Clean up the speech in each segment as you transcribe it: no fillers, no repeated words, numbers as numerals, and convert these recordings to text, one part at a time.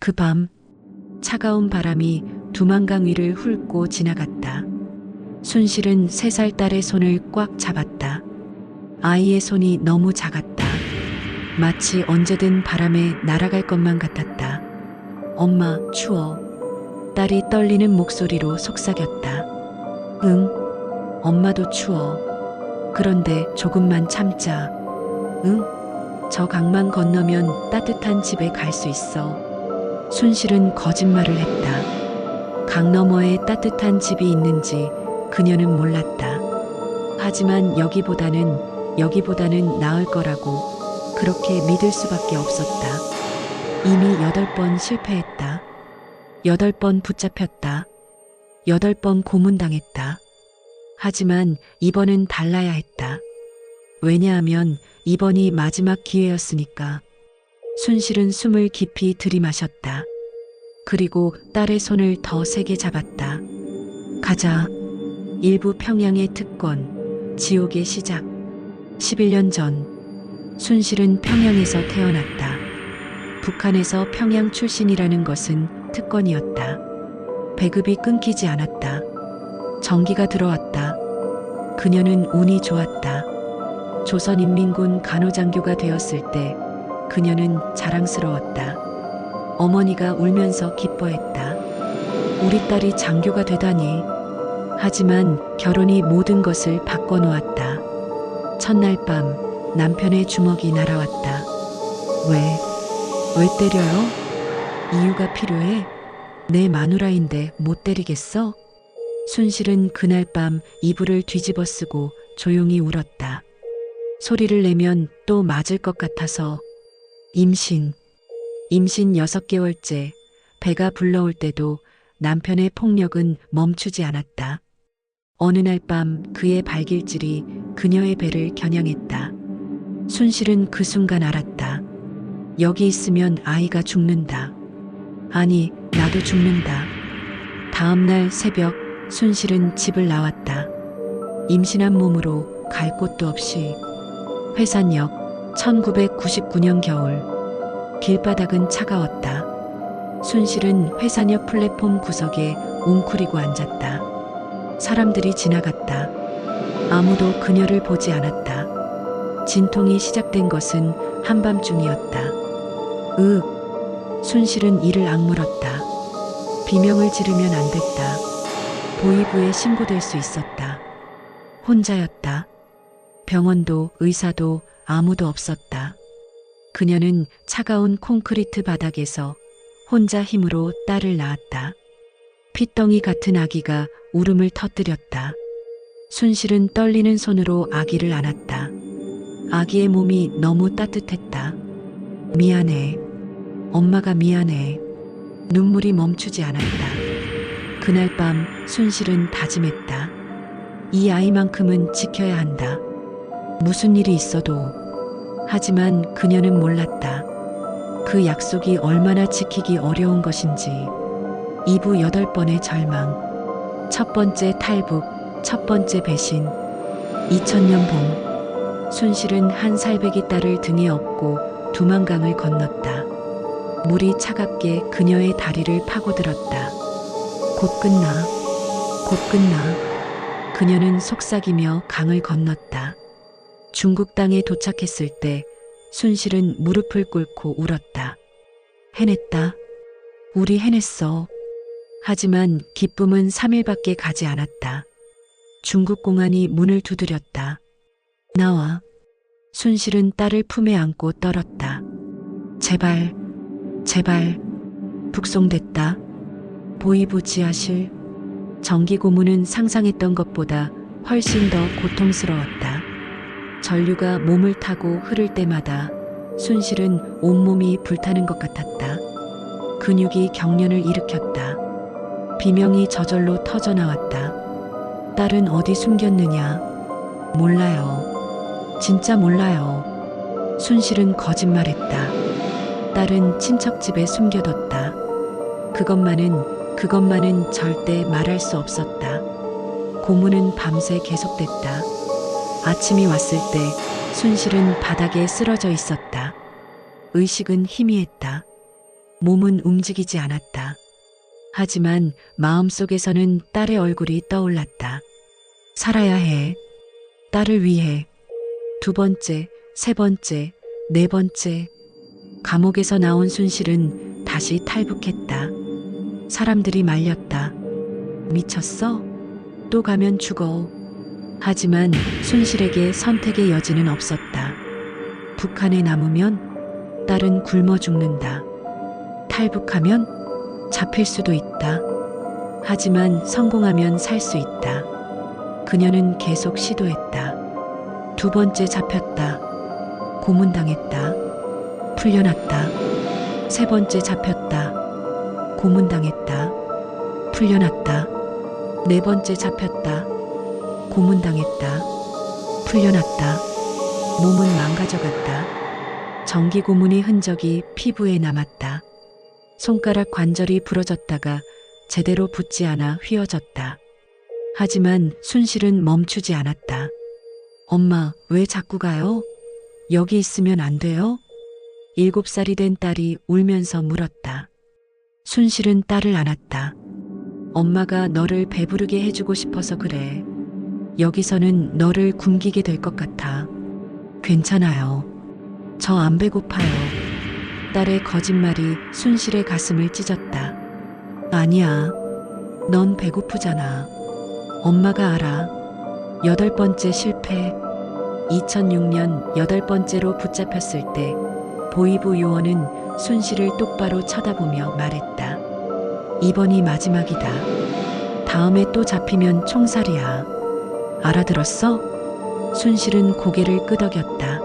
그 밤 차가운 바람이 두만강 위를 훑고 지나갔다. 순실은 3살 딸의 손을 꽉 잡았다. 아이의 손이 너무 작았다. 마치 언제든 바람에 날아갈 것만 같았다. 엄마, 추워. 딸이 떨리는 목소리로 속삭였다. 응, 엄마도 추워. 그런데 조금만 참자. 응, 저 강만 건너면 따뜻한 집에 갈 수 있어. 순실은 거짓말을 했다. 강 너머에 따뜻한 집이 있는지 그녀는 몰랐다. 하지만 여기보다는 나을 거라고 그렇게 믿을 수밖에 없었다. 이미 8번 실패했다. 8번 붙잡혔다. 8번 고문당했다. 하지만 이번은 달라야 했다. 왜냐하면 이번이 마지막 기회였으니까. 순실은 숨을 깊이 들이마셨다. 그리고 딸의 손을 더 세게 잡았다. 가자. 일부 평양의 특권, 지옥의 시작. 11년 전 순실은 평양에서 태어났다. 북한에서 평양 출신이라는 것은 특권이었다. 배급이 끊기지 않았다. 전기가 들어왔다. 그녀는 운이 좋았다. 조선인민군 간호장교가 되었을 때 그녀는 자랑스러웠다. 어머니가 울면서 기뻐했다. 우리 딸이 장교가 되다니. 하지만 결혼이 모든 것을 바꿔놓았다. 첫날 밤 남편의 주먹이 날아왔다. 왜 때려요? 이유가 필요해? 내 마누라인데 못 때리겠어? 순실은 그날 밤 이불을 뒤집어 쓰고 조용히 울었다. 소리를 내면 또 맞을 것 같아서. 임신 6개월째 배가 불러올 때도 남편의 폭력은 멈추지 않았다. 어느 날 밤 그의 발길질이 그녀의 배를 겨냥했다. 순실은 그 순간 알았다. 여기 있으면 아이가 죽는다. 아니, 나도 죽는다. 다음 날 새벽 순실은 집을 나왔다. 임신한 몸으로 갈 곳도 없이. 회산역 1999년 겨울. 길바닥은 차가웠다. 순실은 회산역 플랫폼 구석에 웅크리고 앉았다. 사람들이 지나갔다. 아무도 그녀를 보지 않았다. 진통이 시작된 것은 한밤중이었다. 순실은 이를 악물었다. 비명을 지르면 안 됐다. 보이부에 신고될 수 있었다. 혼자였다. 병원도 의사도 아무도 없었다. 그녀는 차가운 콘크리트 바닥에서 혼자 힘으로 딸을 낳았다. 핏덩이 같은 아기가 울음을 터뜨렸다. 순실은 떨리는 손으로 아기를 안았다. 아기의 몸이 너무 따뜻했다. 미안해. 엄마가 미안해. 눈물이 멈추지 않았다. 그날 밤 순실은 다짐했다. 이 아이만큼은 지켜야 한다. 무슨 일이 있어도. 하지만 그녀는 몰랐다. 그 약속이 얼마나 지키기 어려운 것인지. 이부 8번의 절망. 첫 번째 탈북, 첫 번째 배신. 2000년 봄. 순실은 한 살배기 딸을 등에 업고 두만강을 건넜다. 물이 차갑게 그녀의 다리를 파고들었다. 곧 끝나. 곧 끝나. 그녀는 속삭이며 강을 건넜다. 중국 땅에 도착했을 때 순실은 무릎을 꿇고 울었다. 해냈다. 우리 해냈어. 하지만 기쁨은 3일밖에 가지 않았다. 중국 공안이 문을 두드렸다. 나와. 순실은 딸을 품에 안고 떨었다. 제발, 제발. 북송됐다. 보이부 지하실. 정기 고문은 상상했던 것보다 훨씬 더 고통스러웠다. 전류가 몸을 타고 흐를 때마다 순실은 온몸이 불타는 것 같았다. 근육이 경련을 일으켰다. 비명이 저절로 터져나왔다. 딸은 어디 숨겼느냐? 몰라요. 진짜 몰라요. 순실은 거짓말했다. 딸은 친척집에 숨겨뒀다. 그것만은 절대 말할 수 없었다. 고문은 밤새 계속됐다. 아침이 왔을 때 순실은 바닥에 쓰러져 있었다. 의식은 희미했다. 몸은 움직이지 않았다. 하지만 마음속에서는 딸의 얼굴이 떠올랐다. 살아야 해. 딸을 위해. 두 번째, 세 번째, 네 번째. 감옥에서 나온 순실은 다시 탈북했다. 사람들이 말렸다. 미쳤어? 또 가면 죽어. 하지만 순실에게 선택의 여지는 없었다. 북한에 남으면 딸은 굶어 죽는다. 탈북하면 잡힐 수도 있다. 하지만 성공하면 살 수 있다. 그녀는 계속 시도했다. 두 번째 잡혔다. 고문당했다. 풀려났다. 세 번째 잡혔다. 고문당했다. 풀려났다. 네 번째 잡혔다. 고문당했다. 풀려났다. 몸은 망가져갔다. 전기 고문의 흔적이 피부에 남았다. 손가락 관절이 부러졌다가 제대로 붙지 않아 휘어졌다. 하지만 순실은 멈추지 않았다. 엄마, 왜 자꾸 가요? 여기 있으면 안 돼요? 7살이 된 딸이 울면서 물었다. 순실은 딸을 안았다. 엄마가 너를 배부르게 해주고 싶어서 그래. 여기서는 너를 굶기게 될 것 같아. 괜찮아요. 저 안 배고파요. 딸의 거짓말이 순실의 가슴을 찢었다. 아니야. 넌 배고프잖아. 엄마가 알아. 8번째 실패. 2006년 8번째로 붙잡혔을 때 보이부 요원은 순실을 똑바로 쳐다보며 말했다. 이번이 마지막이다. 다음에 또 잡히면 총살이야. 알아들었어? 순실은 고개를 끄덕였다.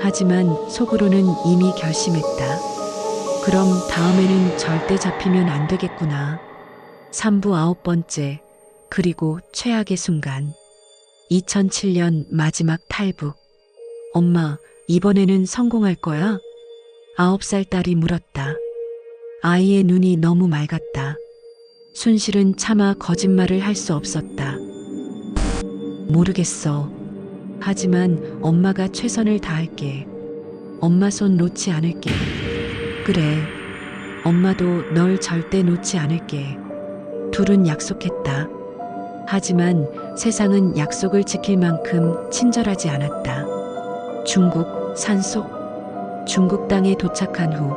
하지만 속으로는 이미 결심했다. 그럼 다음에는 절대 잡히면 안 되겠구나. 3부 9번째, 그리고 최악의 순간. 2007년 마지막 탈북. 엄마, 이번에는 성공할 거야? 9살 딸이 물었다. 아이의 눈이 너무 맑았다. 순실은 차마 거짓말을 할 수 없었다. 모르겠어. 하지만 엄마가 최선을 다할게. 엄마 손 놓지 않을게. 그래. 엄마도 널 절대 놓지 않을게. 둘은 약속했다. 하지만 세상은 약속을 지킬 만큼 친절하지 않았다. 중국 산속. 중국 땅에 도착한 후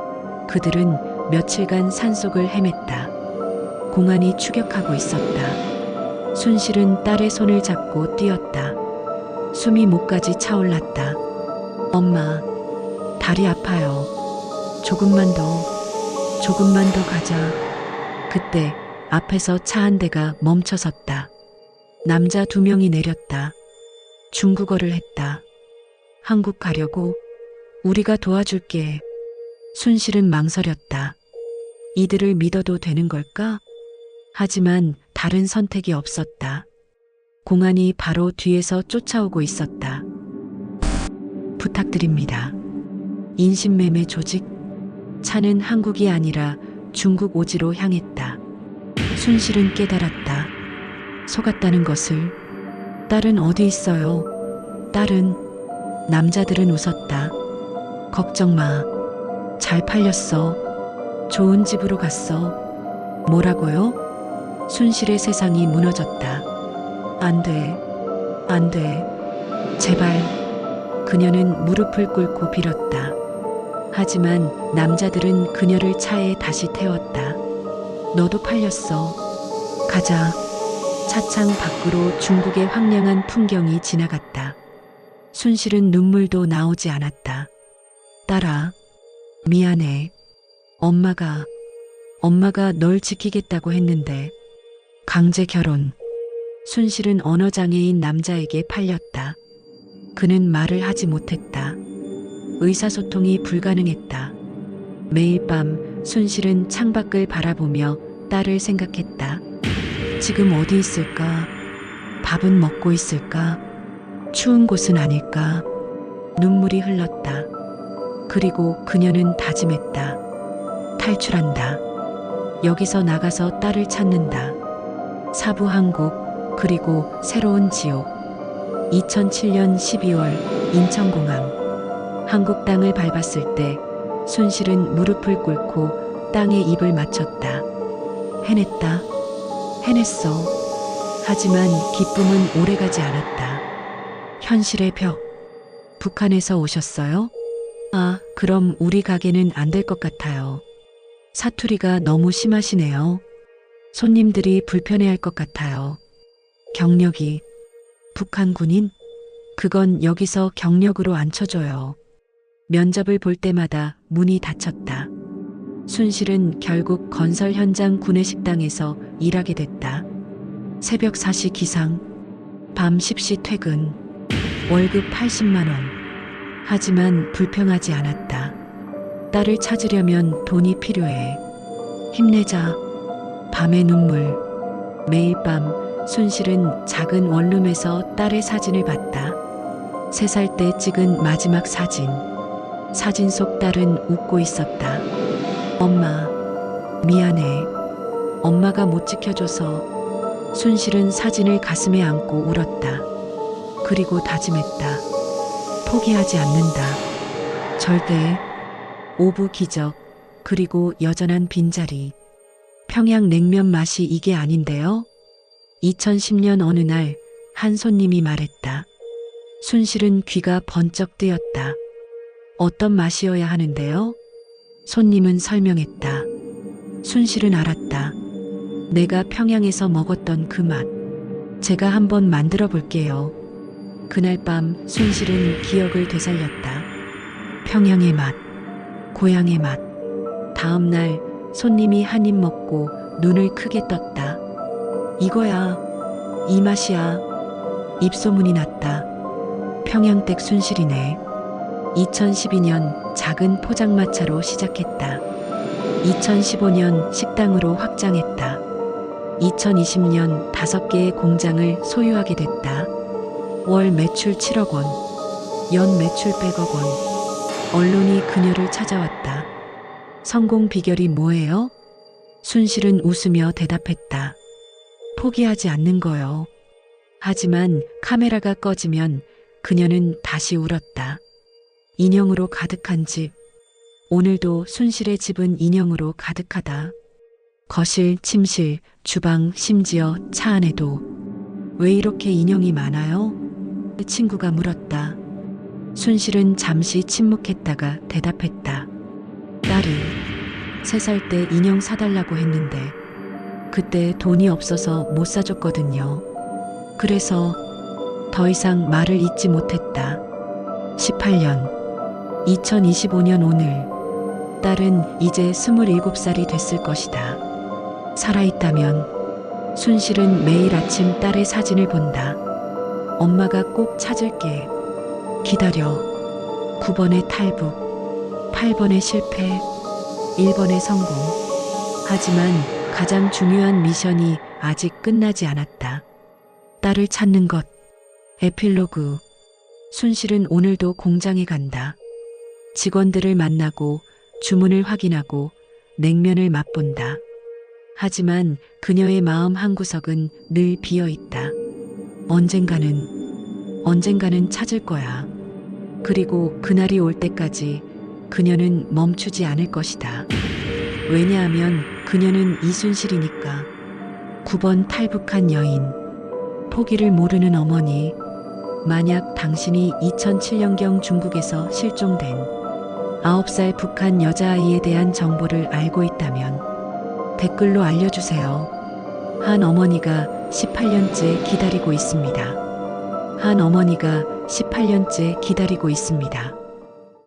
그들은 며칠간 산속을 헤맸다. 공안이 추격하고 있었다. 순실은 딸의 손을 잡고 뛰었다. 숨이 목까지 차올랐다. 엄마, 다리 아파요. 조금만 더 가자. 그때 앞에서 차 한 대가 멈춰섰다. 남자 2명이 내렸다. 중국어를 했다. 한국 가려고? 우리가 도와줄게. 순실은 망설였다. 이들을 믿어도 되는 걸까? 하지만 다른 선택이 없었다. 공안이 바로 뒤에서 쫓아오고 있었다. 부탁드립니다. 인신매매 조직? 차는 한국이 아니라 중국 오지로 향했다. 순실은 깨달았다. 속았다는 것을. 딸은 어디 있어요? 딸은. 남자들은 웃었다. 걱정 마. 잘 팔렸어. 좋은 집으로 갔어. 뭐라고요? 순실의 세상이 무너졌다. 안 돼. 안 돼. 제발. 그녀는 무릎을 꿇고 빌었다. 하지만 남자들은 그녀를 차에 다시 태웠다. 너도 팔렸어. 가자. 차창 밖으로 중국의 황량한 풍경이 지나갔다. 순실은 눈물도 나오지 않았다. 딸아, 미안해. 엄마가 널 지키겠다고 했는데. 강제 결혼. 순실은 언어장애인 남자에게 팔렸다. 그는 말을 하지 못했다. 의사소통이 불가능했다. 매일 밤 순실은 창밖을 바라보며 딸을 생각했다. 지금 어디 있을까? 밥은 먹고 있을까? 추운 곳은 아닐까? 눈물이 흘렀다. 그리고 그녀는 다짐했다. 탈출한다. 여기서 나가서 딸을 찾는다. 사부 한국, 그리고 새로운 지옥. 2007년 12월 인천공항. 한국 땅을 밟았을 때 순실은 무릎을 꿇고 땅에 입을 맞췄다. 해냈다. 해냈어. 하지만 기쁨은 오래가지 않았다. 현실의 벽. 북한에서 오셨어요? 아, 그럼 우리 가게는 안 될 것 같아요. 사투리가 너무 심하시네요. 손님들이 불편해할 것 같아요. 경력이 북한 군인? 그건 여기서 경력으로 안 쳐줘요. 면접을 볼 때마다 문이 닫혔다. 순실은 결국 건설 현장 구내식당에서 일하게 됐다. 새벽 4시 기상, 밤 10시 퇴근, 월급 80만 원. 하지만 불평하지 않았다. 딸을 찾으려면 돈이 필요해. 힘내자. 밤의 눈물. 매일 밤 순실은 작은 원룸에서 딸의 사진을 봤다. 3살 때 찍은 마지막 사진. 사진 속 딸은 웃고 있었다. 엄마, 미안해. 엄마가 못 지켜줘서. 순실은 사진을 가슴에 안고 울었다. 그리고 다짐했다. 포기하지 않는다. 절대. 오부 기적. 그리고 여전한 빈자리. 평양 냉면 맛이 이게 아닌데요? 2010년 어느 날 한 손님이 말했다. 순실은 귀가 번쩍 뜨였다. 어떤 맛이어야 하는데요? 손님은 설명했다. 순실은 알았다. 내가 평양에서 먹었던 그 맛. 제가 한번 만들어 볼게요. 그날 밤 순실은 기억을 되살렸다. 평양의 맛, 고향의 맛. 다음 날 손님이 한 입 먹고 눈을 크게 떴다. 이거야, 이 맛이야. 입소문이 났다. 평양댁 순실이네. 2012년 작은 포장마차로 시작했다. 2015년 식당으로 확장했다. 2020년 5개의 공장을 소유하게 됐다. 월 매출 7억 원, 연 매출 100억 원. 언론이 그녀를 찾아왔다. 성공 비결이 뭐예요? 순실은 웃으며 대답했다. 포기하지 않는 거요. 하지만 카메라가 꺼지면 그녀는 다시 울었다. 인형으로 가득한 집. 오늘도 순실의 집은 인형으로 가득하다. 거실, 침실, 주방, 심지어 차 안에도. 왜 이렇게 인형이 많아요? 친구가 물었다. 순실은 잠시 침묵했다가 대답했다. 딸이 3살 때 인형 사달라고 했는데 그때 돈이 없어서 못 사줬거든요. 그래서 더 이상 말을 잇지 못했다. 18년 2025년 오늘 딸은 이제 27살이 됐을 것이다. 살아있다면 순실은 매일 아침 딸의 사진을 본다. 엄마가 꼭 찾을게. 기다려. 9번의 탈북, 8번의 실패, 1번의 성공. 하지만 가장 중요한 미션이 아직 끝나지 않았다. 딸을 찾는 것. 에필로그. 순실은 오늘도 공장에 간다. 직원들을 만나고 주문을 확인하고 냉면을 맛본다. 하지만 그녀의 마음 한구석은 늘 비어 있다. 언젠가는 찾을 거야. 그리고 그날이 올 때까지 그녀는 멈추지 않을 것이다. 왜냐하면 그녀는 이순실이니까. 9번 탈북한 여인. 포기를 모르는 어머니. 만약 당신이 2007년경 중국에서 실종된 9살 북한 여자아이에 대한 정보를 알고 있다면 댓글로 알려주세요. 한 어머니가 18년째 기다리고 있습니다. 한 어머니가 18년째 기다리고 있습니다.